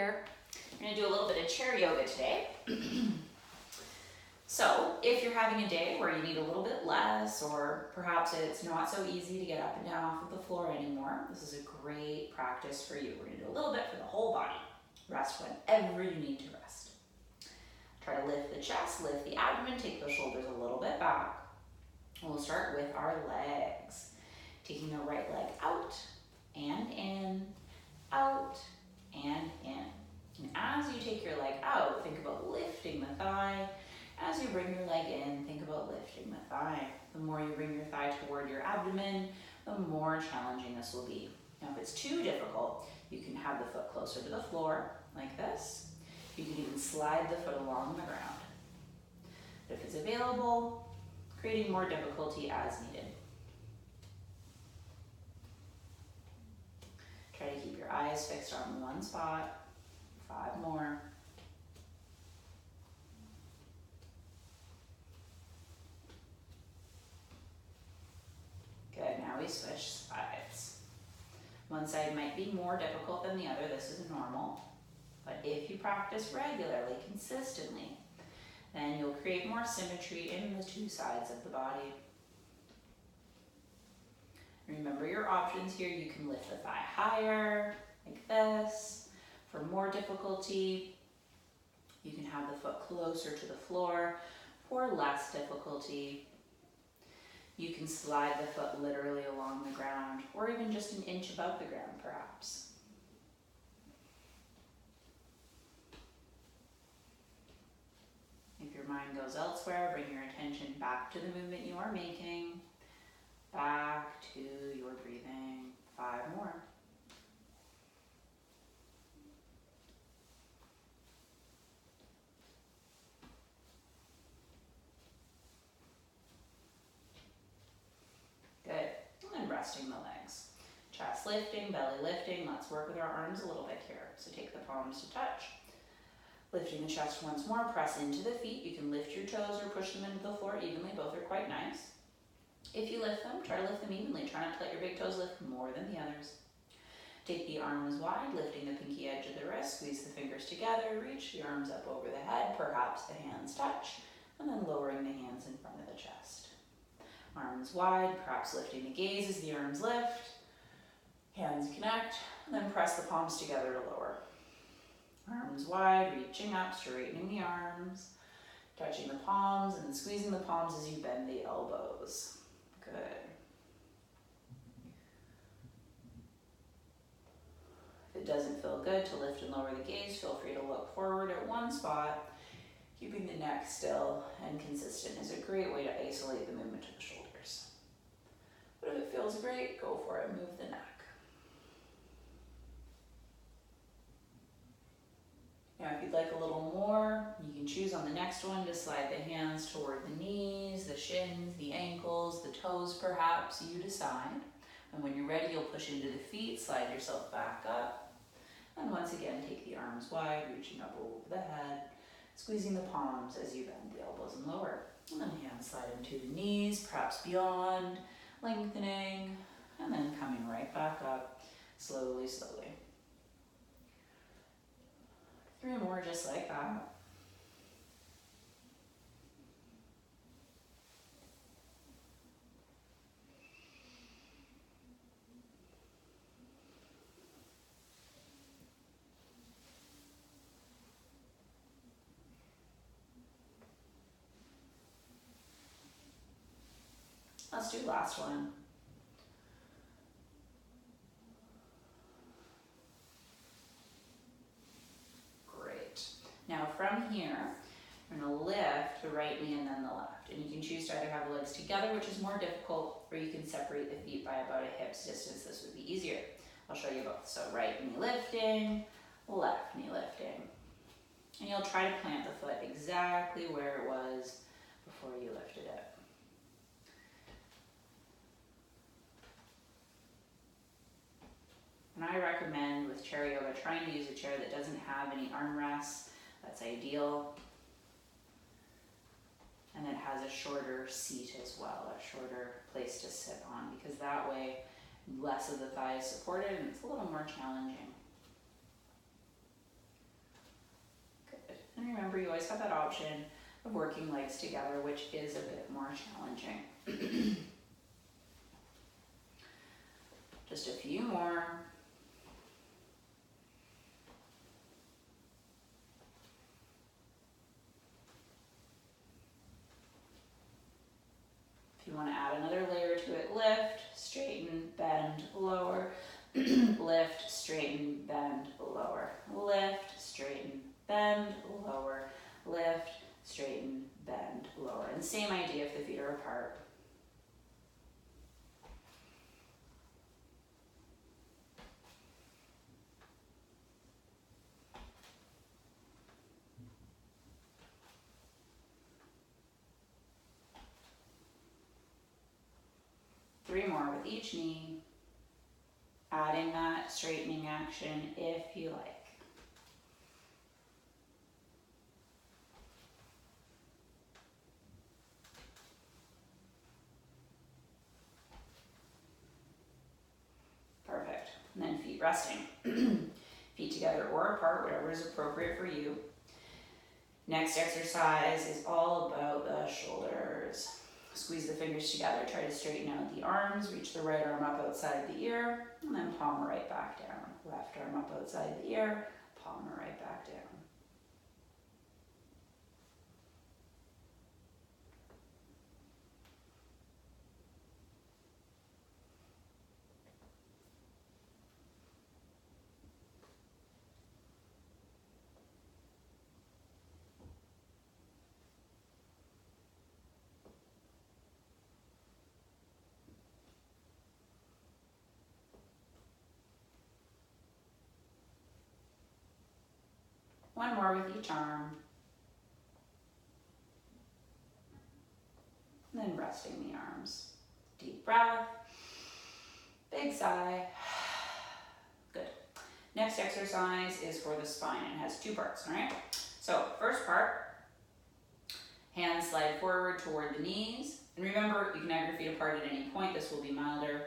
here. We're gonna do a little bit of chair yoga today. So if you're having a day where you need a little bit less, or perhaps it's not so easy to get up and down off of the floor anymore, this is a great practice for you. We're gonna do a little bit for the whole body. Rest whenever you need to rest. Try to lift the chest, lift the abdomen, take the shoulders a little bit back. We'll start with our legs. Taking the right leg out and in, out and in. And as you take your leg out, think about lifting the thigh. As you bring your leg in, think about lifting the thigh. The more you bring your thigh toward your abdomen, the more challenging this will be. Now, if it's too difficult, you can have the foot closer to the floor, like this. You can even slide the foot along the ground. But if it's available, creating more difficulty as needed. Try to keep your eyes fixed on one spot. 5 more. Good, now we switch sides. One side might be more difficult than the other, this is normal. But if you practice regularly, consistently, then you'll create more symmetry in the 2 sides of the body. Remember your options here. You can lift the thigh higher, like this. For more difficulty, you can have the foot closer to the floor. For less difficulty, you can slide the foot literally along the ground, or even just an inch above the ground, perhaps. If your mind goes elsewhere, bring your attention back to the movement you are making, back to your breathing. 5 more. Good. And then resting the legs. Chest lifting, belly lifting. Let's work with our arms a little bit here. So take the palms to touch. Lifting the chest once more, press into the feet. You can lift your toes or push them into the floor evenly. Both are quite nice. If you lift them, try to lift them evenly. Try not to let your big toes lift more than the others. Take the arms wide, lifting the pinky edge of the wrist. Squeeze the fingers together. Reach the arms up over the head. Perhaps the hands touch. And then lowering the hands in front of the chest. Arms wide, perhaps lifting the gaze as the arms lift. Hands connect. And then press the palms together to lower. Arms wide, reaching up, straightening the arms. Touching the palms and squeezing the palms as you bend the elbows. Good. If it doesn't feel good to lift and lower the gaze, feel free to look forward at one spot. Keeping the neck still and consistent is a great way to isolate the movement to the shoulders. But if it feels great, go for it. Move the neck. Now, if you'd like a little more, you can choose on the next one to slide the hands toward the knees, the shins, the ankles, the toes perhaps, you decide. And when you're ready, you'll push into the feet, slide yourself back up. And once again, take the arms wide, reaching up over the head, squeezing the palms as you bend the elbows and lower. And then hands slide into the knees, perhaps beyond, lengthening, and then coming right back up, slowly, slowly. 3 more just like that. Let's do last one. Now from here, we're going to lift the right knee and then the left. And you can choose to either have the legs together, which is more difficult, or you can separate the feet by about a hip's distance. This would be easier. I'll show you both. So right knee lifting, left knee lifting. And you'll try to plant the foot exactly where it was before you lifted it. And I recommend with chair yoga trying to use a chair that doesn't have any armrests. That's ideal. And it has a shorter seat as well, a shorter place to sit on, because that way less of the thigh is supported and it's a little more challenging. And remember, you always have that option of working legs together, which is a bit more challenging. Just a few more. If you want to add another layer to it, lift, straighten, bend, lower. Lift, straighten, bend, lower. Lift, straighten, bend, lower. Lift, straighten, bend, lower. And same idea if the feet are apart. Three more with each knee. Adding that straightening action if you like. Perfect. And then feet resting. Feet together or apart, whatever is appropriate for you. Next exercise is all about the shoulders. Squeeze the fingers together, try to straighten out the arms, reach the right arm up outside the ear, and then palm right back down. Left arm up outside the ear, palm right back down. One more with each arm. And then resting the arms. Deep breath. Big sigh. Good. Next exercise is for the spine. It has two parts, all right? So first part, hands slide forward toward the knees. And remember, you can have your feet apart at any point. This will be milder.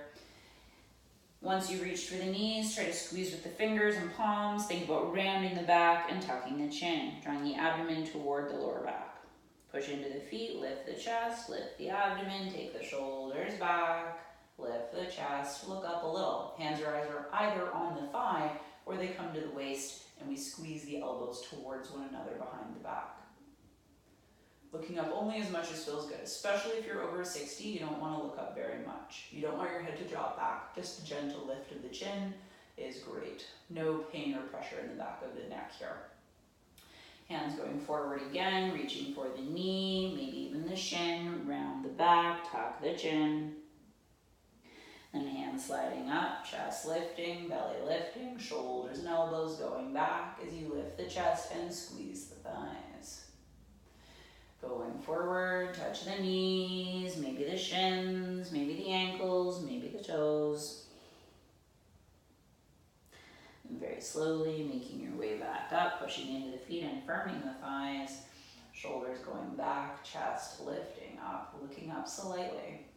Once you reach for the knees, try to squeeze with the fingers and palms. Think about rounding the back and tucking the chin, drawing the abdomen toward the lower back. Push into the feet, lift the chest, lift the abdomen, take the shoulders back, lift the chest, look up a little. Hands or eyes are either on the thigh or they come to the waist and we squeeze the elbows towards one another behind the back. Looking up only as much as feels good, especially if you're over 60, you don't want to look up very much. You don't want your head to drop back. Just a gentle lift of the chin is great. No pain or pressure in the back of the neck here. Hands going forward again, reaching for the knee, maybe even the shin, round the back, tuck the chin. And hands sliding up, chest lifting, belly lifting, shoulders and elbows going back as you lift the chest and squeeze the thighs. Going forward, touch the knees, maybe the shins, maybe the ankles, maybe the toes. And very slowly making your way back up, pushing into the feet and firming the thighs. Shoulders going back, chest lifting up, looking up slightly.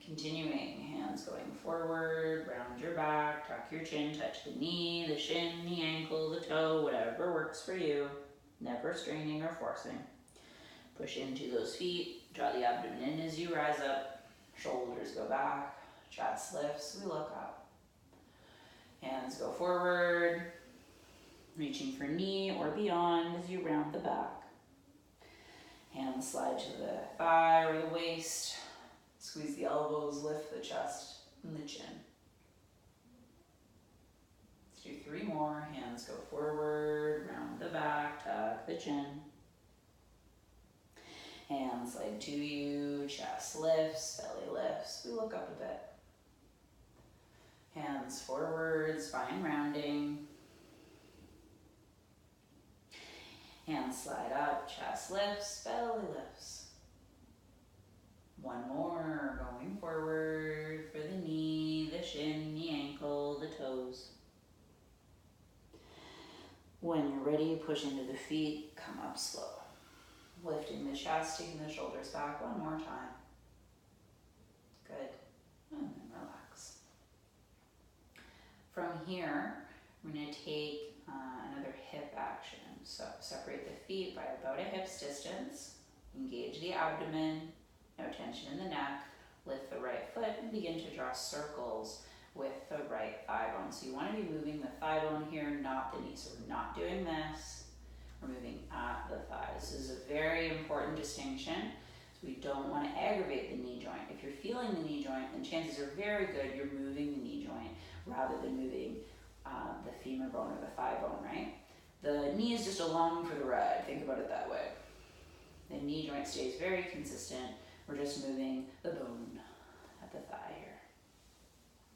Continuing, hands going forward, round your back, tuck your chin, touch the knee, the shin, the ankle, the toe, whatever works for you. Never straining or forcing. Push into those feet, draw the abdomen in as you rise up, shoulders go back, chest lifts, we look up. Hands go forward, reaching for knee or beyond as you round the back. Hands slide to the thigh or the waist, squeeze the elbows, lift the chest and the chin. Let's do three more, hands go forward, round the back, tuck the chin. Hands slide to you, chest lifts, belly lifts. We look up a bit. Hands forward, spine rounding. Hands slide up, chest lifts, belly lifts. One more, going forward for the knee, the shin, the ankle, the toes. When you're ready, push into the feet, come up slow. Lifting the chest, taking the shoulders back one more time. Good. And then relax. From here, We're going to take another hip action. So separate the feet by about a hip's distance. Engage the abdomen, no tension in the neck. Lift the right foot and begin to draw circles with the right thigh bone. So you want to be moving the thigh bone here, not the knee. So we're not doing this. We're moving at the thigh. This is a very important distinction. So we don't want to aggravate the knee joint. If you're feeling the knee joint, then chances are very good you're moving the knee joint rather than moving the femur bone or the thigh bone, right? The knee is just along for the ride. Think about it that way. The knee joint stays very consistent. We're just moving the bone at the thigh here.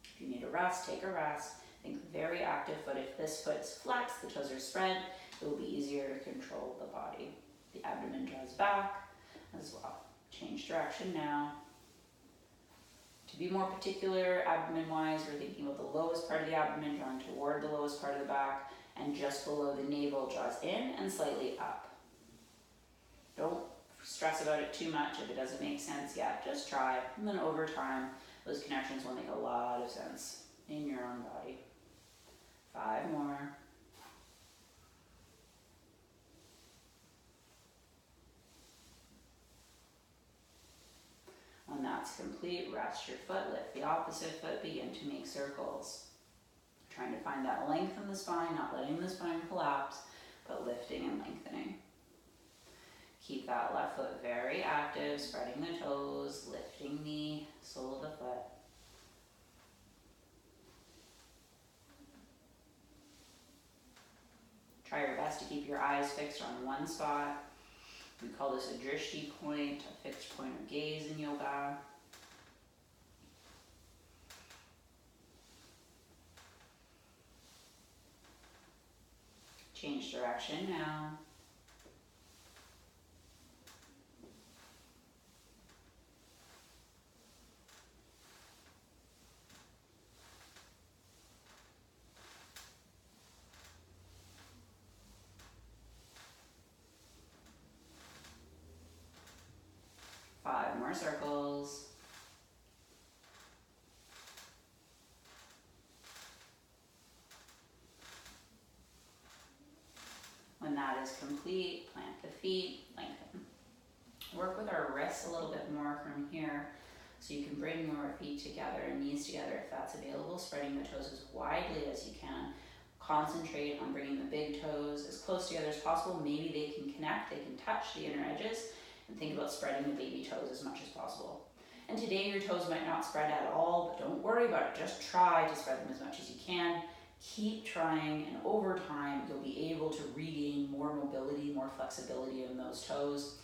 If you need a rest, take a rest. Think very active foot. If this foot is flexed, the toes are spread, it will be easier to control the body. The abdomen draws back as well. Change direction now. To be more particular, abdomen-wise, we're thinking about the lowest part of the abdomen, drawing toward the lowest part of the back, and just below the navel draws in and slightly up. Don't stress about it too much if it doesn't make sense yet. Just try, and then over time, those connections will make a lot of sense in your own body. 5 more. When that's complete, rest your foot, lift the opposite foot, begin to make circles. Trying to find that length in the spine, not letting the spine collapse, but lifting and lengthening. Keep that left foot very active, spreading the toes, lifting the sole of the foot. Try your best to keep your eyes fixed on one spot. We call this a drishti point, a fixed point of gaze in yoga. Change direction now. Five more circles. When that is complete, plant the feet, lengthen. Work with our wrists a little bit more from here, so you can bring your feet together and knees together if that's available, spreading the toes as widely as you can. Concentrate on bringing the big toes as close together as possible. Maybe they can connect, they can touch the inner edges, and think about spreading the baby toes as much as possible. And today your toes might not spread at all, but don't worry about it. Just try to spread them as much as you can. Keep trying, and over time you'll be able to regain more mobility, more flexibility in those toes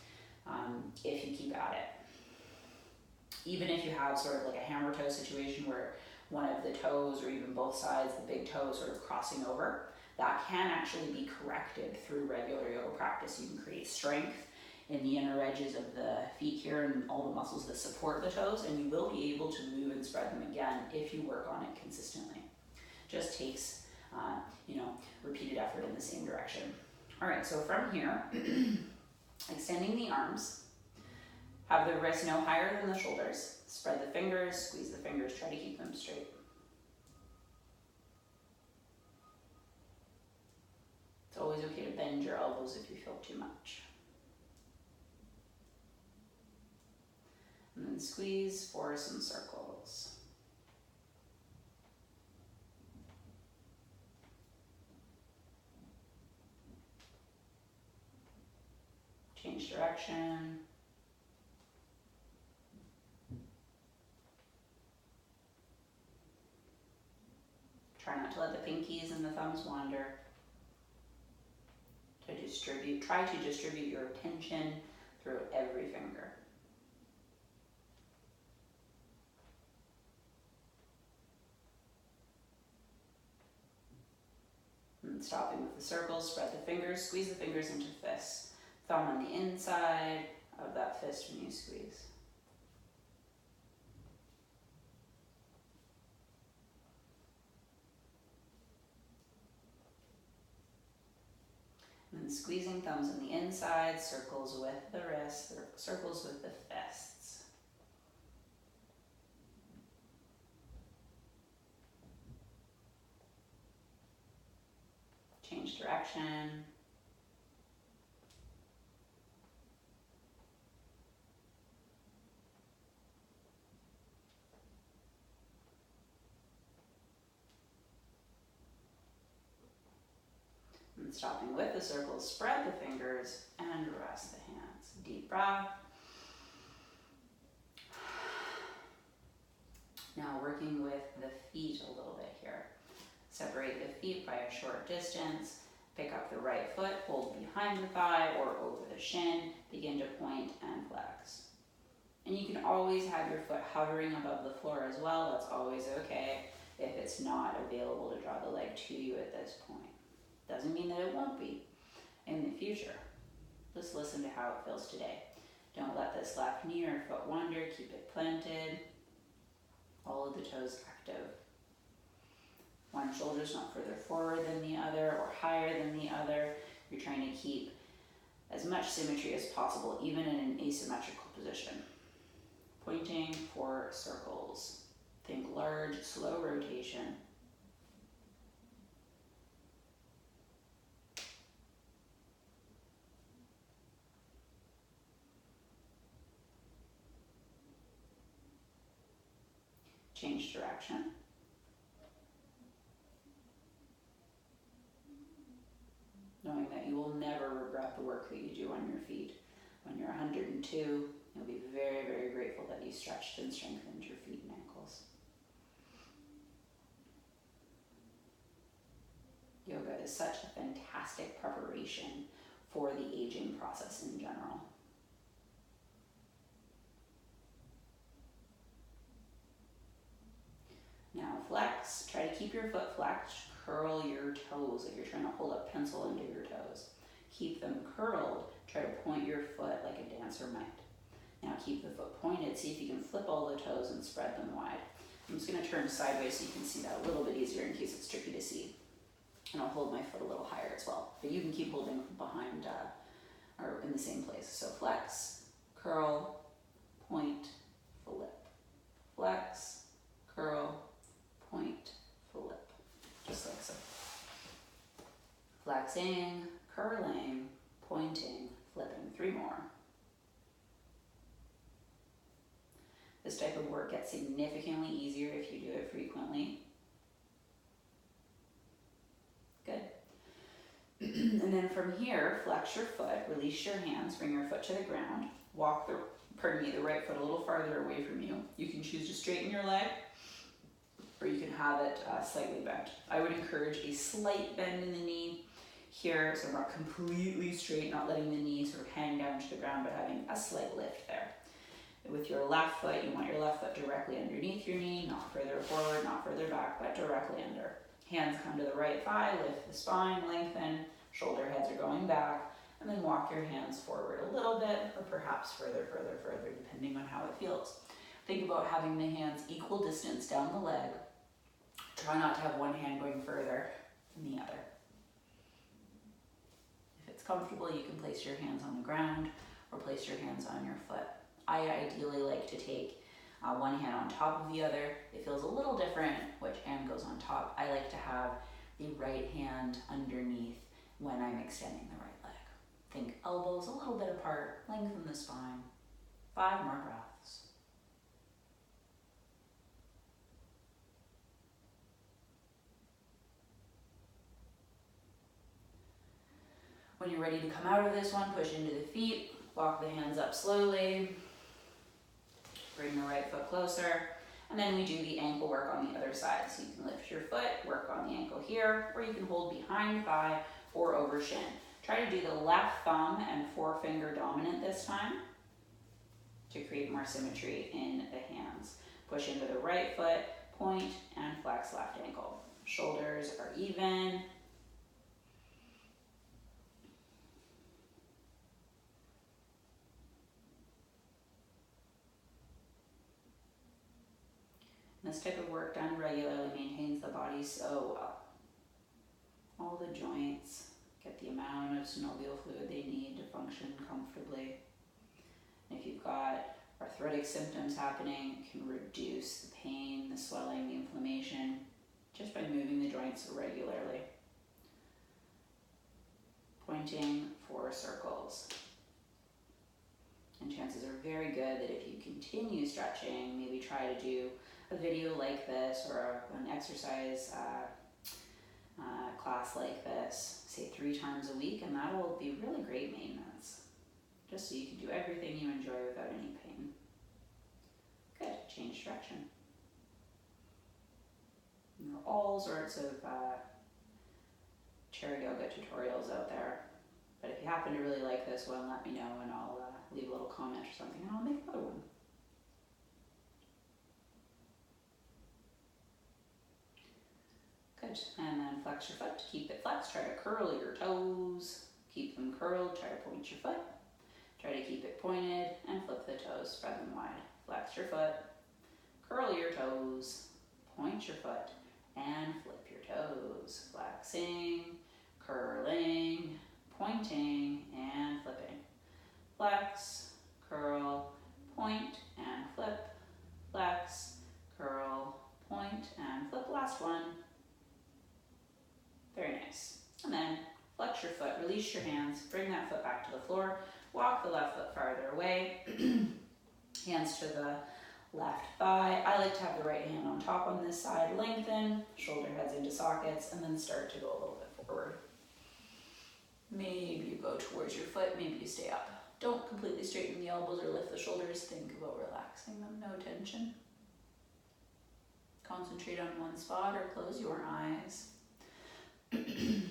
if you keep at it. Even if you have sort of like a hammer toe situation where one of the toes or even both sides, the big toe sort of crossing over, that can actually be corrected through regular yoga practice. You can create strength in the inner edges of the feet here and all the muscles that support the toes, and you will be able to move and spread them again if you work on it consistently. Just takes repeated effort in the same direction. All right, so from here, extending the arms, have the wrists no higher than the shoulders. Spread the fingers, squeeze the fingers, try to keep them straight. It's always okay to bend your elbows if you feel too much. And then squeeze for some circles. Change direction. Try not to let the pinkies and the thumbs wander. Try to distribute your attention through every finger. And stopping with the circles, spread the fingers, squeeze the fingers into fists. Thumb on the inside of that fist when you squeeze. And then squeezing thumbs on the inside, circles with the wrists, circles with the fists. change direction. And stopping with the circles, spread the fingers and rest the hands. Deep breath. Now working with the feet a little bit here. Separate the feet by a short distance. Pick up the right foot, hold behind the thigh or over the shin. Begin to point and flex. And you can always have your foot hovering above the floor as well. That's always okay if it's not available to draw the leg to you at this point. Doesn't mean that it won't be in the future. Just listen to how it feels today. Don't let this left knee or foot wander. Keep it planted. All of the toes active. One shoulder's not further forward than the other or higher than the other. You're trying to keep as much symmetry as possible, even in an asymmetrical position. Pointing for circles. Think large, slow rotation. Change direction. Knowing that you will never regret the work that you do on your feet. When you're 102, you'll be very, very grateful that you stretched and strengthened your feet and ankles. Yoga is such a fantastic preparation for the aging process in general. Now flex, try to keep your foot flexed, curl your toes like you're trying to hold a pencil into your toes. Keep them curled, try to point your foot like a dancer might. Now keep the foot pointed, see if you can flip all the toes and spread them wide. I'm just gonna turn sideways so you can see that a little bit easier in case it's tricky to see. And I'll hold my foot a little higher as well, but you can keep holding behind or in the same place. So flex, curl, point, flip. Flex, curl, point, flip, just like so. Flexing, curling, pointing, flipping. 3 more. This type of work gets significantly easier if you do it frequently. Good. And then from here, flex your foot, release your hands, bring your foot to the ground, walk the right foot a little farther away from you. You can choose to straighten your leg, or you can have it slightly bent. I would encourage a slight bend in the knee here, so not completely straight, not letting the knee sort of hang down to the ground, but having a slight lift there. With your left foot, you want your left foot directly underneath your knee, not further forward, not further back, but directly under. Hands come to the right thigh, lift the spine, lengthen, shoulder heads are going back, and then walk your hands forward a little bit, or perhaps further, depending on how it feels. Think about having the hands equal distance down the leg. Try not to have one hand going further than the other. If it's comfortable, you can place your hands on the ground or place your hands on your foot. I ideally like to take one hand on top of the other. It feels a little different which hand goes on top. I like to have the right hand underneath when I'm extending the right leg. Think elbows a little bit apart, lengthen the spine. 5 more breaths. When you're ready to come out of this one, push into the feet, walk the hands up slowly, bring the right foot closer, and then we do the ankle work on the other side. So you can lift your foot, work on the ankle here, or you can hold behind thigh or over shin. Try to do the left thumb and forefinger dominant this time to create more symmetry in the hands. Push into the right foot, point, and flex left ankle. Shoulders are even. This type of work done regularly maintains the body so well. All the joints get the amount of synovial fluid they need to function comfortably. And if you've got arthritic symptoms happening, it can reduce the pain, the swelling, the inflammation, just by moving the joints regularly. pointing for circles. And chances are very good that if you continue stretching, maybe try to do a video like this or an exercise class like this, say 3 times a week, and that will be really great maintenance, just so you can do everything you enjoy without any pain. Good, change direction. And there are all sorts of chair yoga tutorials out there, but if you happen to really like this one, let me know and I'll leave a little comment or something and I'll make another one. Good, and then flex your foot, keep it flexed, try to curl your toes, keep them curled, try to point your foot, try to keep it pointed, and flip the toes, spread them wide. Flex your foot, curl your toes, point your foot, and flip your toes. Flexing, curling, pointing, and flipping. Flex, curl, point, and flip. Flex, curl, point, and flip. Last one. Very nice. And then flex your foot, release your hands, bring that foot back to the floor, walk the left foot farther away, hands to the left thigh. I like to have the right hand on top on this side, lengthen, shoulder heads into sockets, and then start to go a little bit forward. Maybe you go towards your foot, maybe you stay up. Don't completely straighten the elbows or lift the shoulders, think about relaxing them, no tension. Concentrate on one spot or close your eyes. When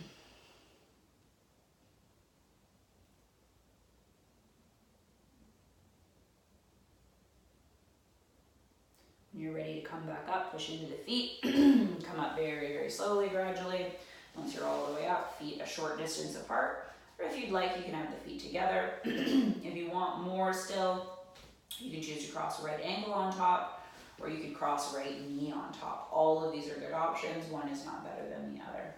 you're ready to come back up, push into the feet. Come up very, very slowly, gradually. Once you're all the way up, feet a short distance apart. Or if you'd like, you can have the feet together. If you want more still, you can choose to cross right ankle on top, or you can cross right knee on top. All of these are good options. One is not better than the other.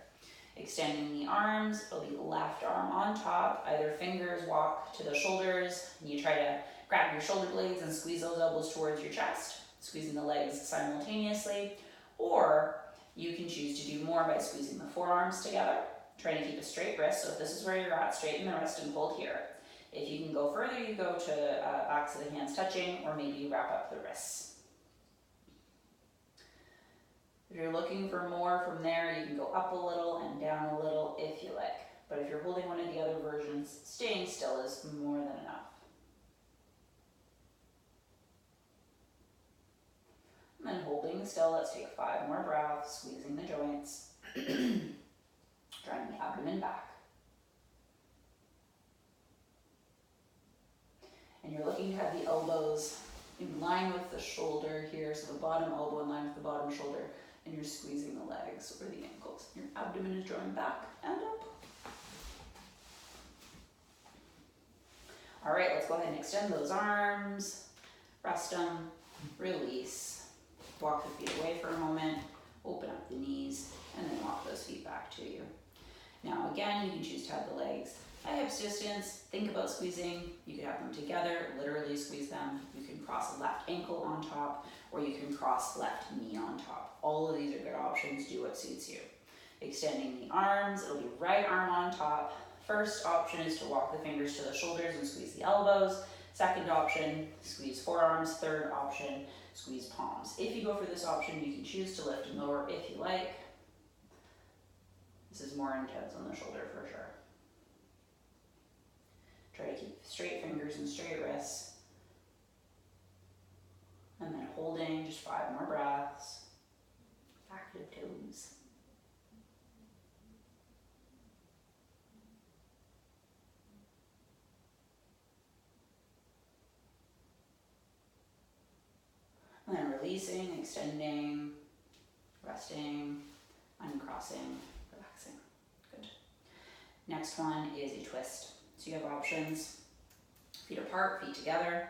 Extending the arms, it'll be left arm on top. Either fingers walk to the shoulders, and you try to grab your shoulder blades and squeeze those elbows towards your chest, squeezing the legs simultaneously. Or you can choose to do more by squeezing the forearms together, trying to keep a straight wrist. So if this is where you're at, straighten the wrist and hold here. If you can go further, you go to backs of the hands touching, or maybe you wrap up the wrists. If you're looking for more from there, you can go up a little and down a little if you like. But if you're holding one of the other versions, staying still is more than enough. And then holding still, let's take 5 more breaths, squeezing the joints, drawing the abdomen back. And you're looking to have the elbows in line with the shoulder here, so the bottom elbow in line with the bottom shoulder, and you're squeezing the legs or the ankles. Your abdomen is drawing back and up. All right, let's go ahead and extend those arms, rest them, release. Walk the feet away for a moment, open up the knees, and then walk those feet back to you. Now again, you can choose to have the legs at hips distance. Think about squeezing. You can have them together, literally squeeze them. You can cross left ankle on top, or you can cross left knee on top. All of these are good options. Do what suits you. Extending the arms, it'll be right arm on top. First option is to walk the fingers to the shoulders and squeeze the elbows. Second option, squeeze forearms. Third option, squeeze palms. If you go for this option, you can choose to lift and lower if you like. This is more intense on the shoulder for sure. Try to keep straight fingers and straight wrists. And then holding, just 5 more breaths. Back to the toes. And then releasing, extending, resting, uncrossing, relaxing. Good. Next one is a twist. So you have options, feet apart, feet together.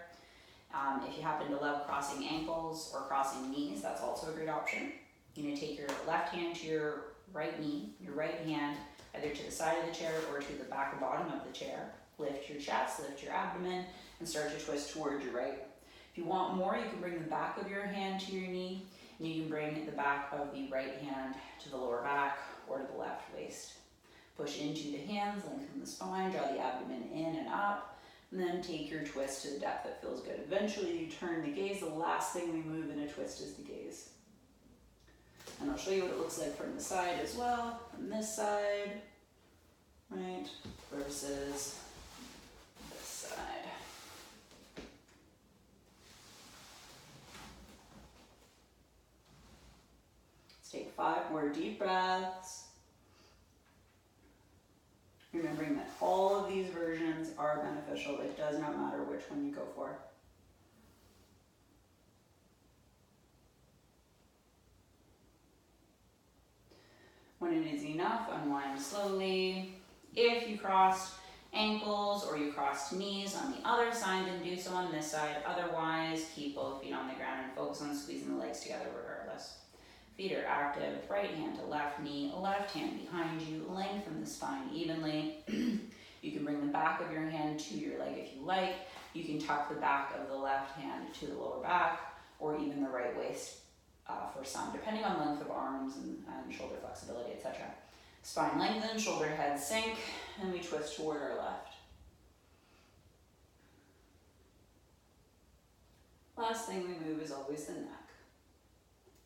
If you happen to love crossing ankles or crossing knees, that's also a great option. You're going to take your left hand to your right knee, your right hand either to the side of the chair or to the back or bottom of the chair. Lift your chest, lift your abdomen, and start to twist towards your right. If you want more, you can bring the back of your hand to your knee, and you can bring the back of the right hand to the lower back or to the left waist. Push into the hands, lengthen the spine, draw the abdomen in and up, and then take your twist to the depth that feels good. Eventually you turn the gaze. The last thing we move in a twist is the gaze. And I'll show you what it looks like from the side as well, from this side, right, versus this side. Let's take 5 more deep breaths. Remembering that all of these versions are beneficial. It does not matter which one you go for. When it is enough, unwind slowly. If you crossed ankles or you crossed knees on the other side, then do so on this side. Otherwise, keep both feet on the ground and focus on squeezing the legs together regardless. Feet are active, right hand to left knee, left hand behind you, lengthen the spine evenly. You can bring the back of your hand to your leg if you like. You can tuck the back of the left hand to the lower back, or even the right waist for some, depending on length of arms and shoulder flexibility, etc. Spine lengthen, shoulder head sink, and we twist toward our left. Last thing we move is always the neck.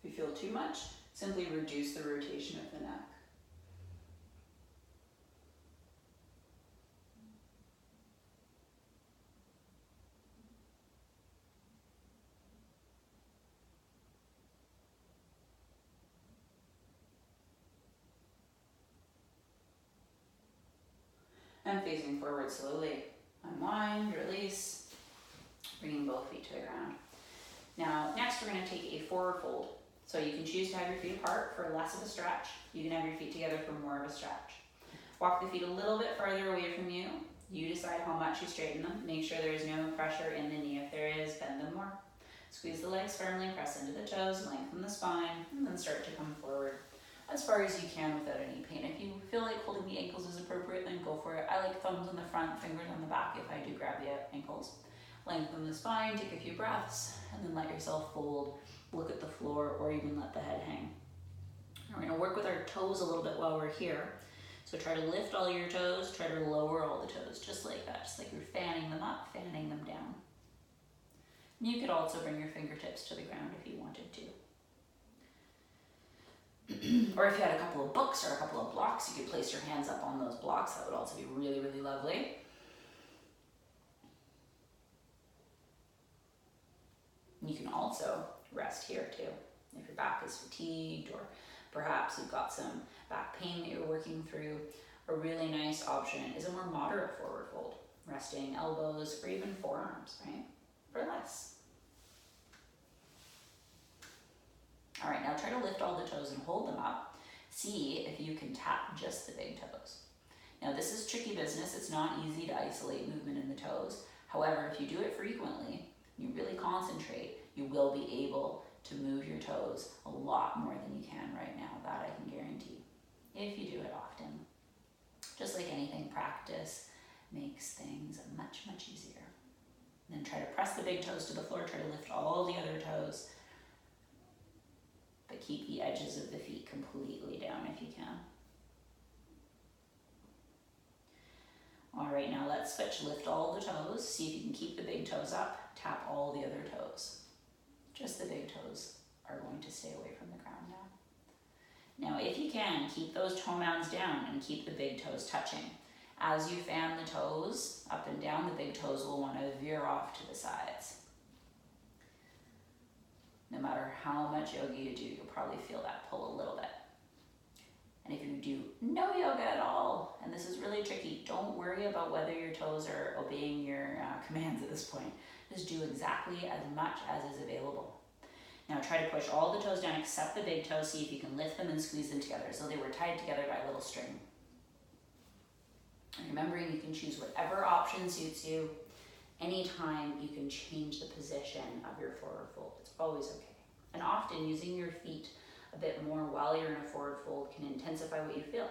If you feel too much, simply reduce the rotation of the neck. And facing forward slowly. Unwind, release, bringing both feet to the ground. Now, next we're going to take a forward fold. So you can choose to have your feet apart for less of a stretch. You can have your feet together for more of a stretch. Walk the feet a little bit farther away from you. You decide how much you straighten them. Make sure there is no pressure in the knee. If there is, bend them more. Squeeze the legs firmly, press into the toes, lengthen the spine, and then start to come forward as far as you can without any pain. If you feel like holding the ankles is appropriate, then go for it. I like thumbs on the front, fingers on the back if I do grab the ankles. Lengthen the spine, take a few breaths, and then let yourself fold. Look at the floor, or even let the head hang. We're going to work with our toes a little bit while we're here. So try to lift all your toes, try to lower all the toes, just like that, just like you're fanning them up, fanning them down. You could also bring your fingertips to the ground if you wanted to. Or if you had a couple of books or a couple of blocks, you could place your hands up on those blocks. That would also be really, really lovely. You can also rest here too. If your back is fatigued, or perhaps you've got some back pain that you're working through, a really nice option is a more moderate forward fold. Resting elbows or even forearms, right? For less. All right, now try to lift all the toes and hold them up. See if you can tap just the big toes. Now this is tricky business. It's not easy to isolate movement in the toes. However, if you do it frequently, you really concentrate, you will be able to move your toes a lot more than you can right now. That I can guarantee, if you do it often. Just like anything, practice makes things much, much easier. And then try to press the big toes to the floor, try to lift all the other toes, but keep the edges of the feet completely down if you can. All right, now let's switch. Lift all the toes. See if you can keep the big toes up. Tap all the other toes. Just the big toes are going to stay away from the ground now. Now, if you can, keep those toe mounds down and keep the big toes touching. As you fan the toes up and down, the big toes will want to veer off to the sides. No matter how much yoga you do, you'll probably feel that pull a little bit. And if you do no yoga at all, and this is really tricky, don't worry about whether your toes are obeying your commands at this point. Just do exactly as much as is available. Now try to push all the toes down except the big toes. See if you can lift them and squeeze them together as though they were tied together by a little string. And remembering you can choose whatever option suits you. Anytime you can change the position of your forward fold. It's always okay. And often using your feet a bit more while you're in a forward fold can intensify what you feel.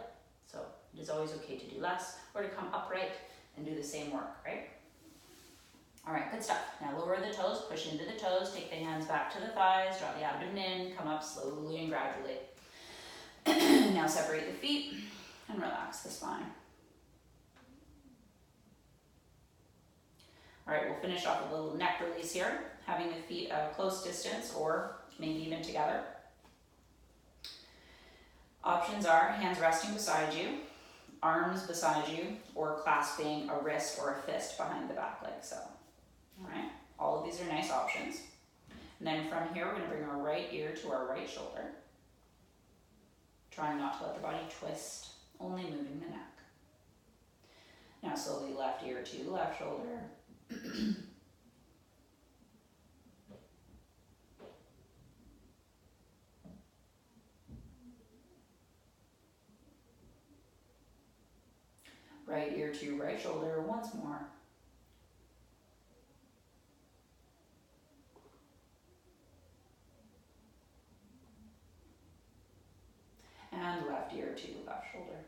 So it is always okay to do less or to come upright and do the same work, right? All right, good stuff. Now lower the toes, push into the toes, take the hands back to the thighs, draw the abdomen in, come up slowly and gradually. Now separate the feet, And relax the spine. All right, we'll finish off with a little neck release here, having the feet a close distance or maybe even together. Options are hands resting beside you, arms beside you, or clasping a wrist or a fist behind the back leg. So, all right, all of these are nice options. And then from here, we're going to bring our right ear to our right shoulder. Trying not to let the body twist, only moving the neck. Now slowly left ear to left shoulder. Right ear to right shoulder once more. And left ear to left shoulder.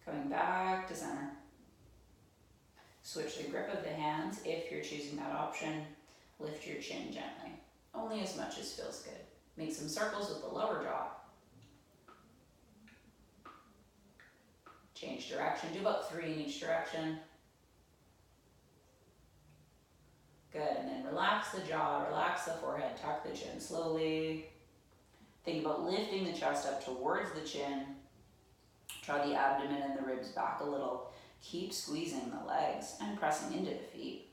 Coming back to center. Switch the grip of the hands if you're choosing that option. Lift your chin gently, only as much as feels good. Make some circles with the lower jaw. Change direction, do about 3 in each direction. Good, and then relax the jaw, relax the forehead, tuck the chin slowly. Think about lifting the chest up towards the chin. Draw the abdomen and the ribs back a little. Keep squeezing the legs and pressing into the feet.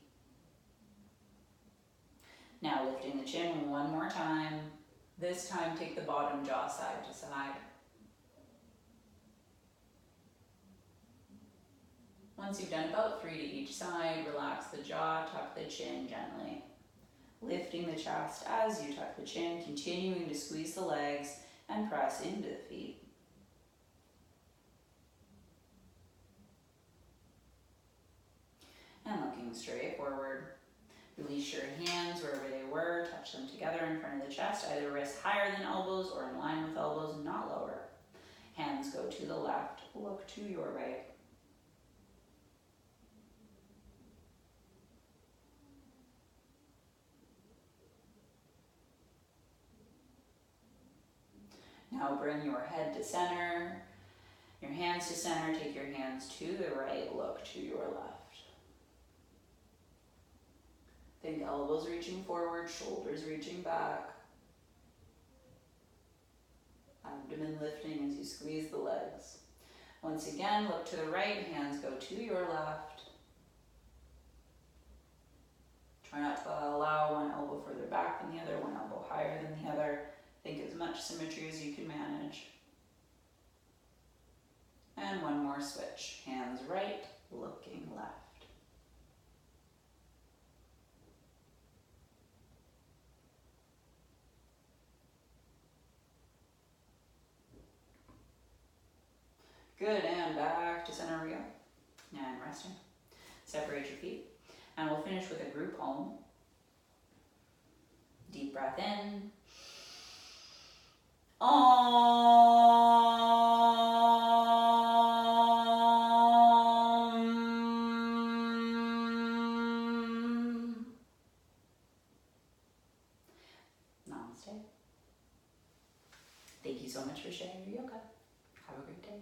Now lifting the chin one more time. This time take the bottom jaw side to side. Once you've done about 3 to each side, relax the jaw, tuck the chin gently. Lifting the chest as you tuck the chin, continuing to squeeze the legs and press into the feet. And looking straight forward. Release your hands wherever they were, touch them together in front of the chest, either wrists higher than elbows or in line with elbows, not lower. Hands go to the left, look to your right. Now bring your head to center, your hands to center, take your hands to the right, look to your left. Think elbows reaching forward, shoulders reaching back. Abdomen lifting as you squeeze the legs. Once again, look to the right, hands go to your left. Try not to allow one elbow further back than the other, one elbow higher than the other. Think as much symmetry as you can manage. And one more switch. Hands right, looking left. Good, and back to center we go. And resting. Separate your feet. And we'll finish with a group Om. Deep breath in. Om. Namaste. Thank you so much for sharing your yoga. Have a great day.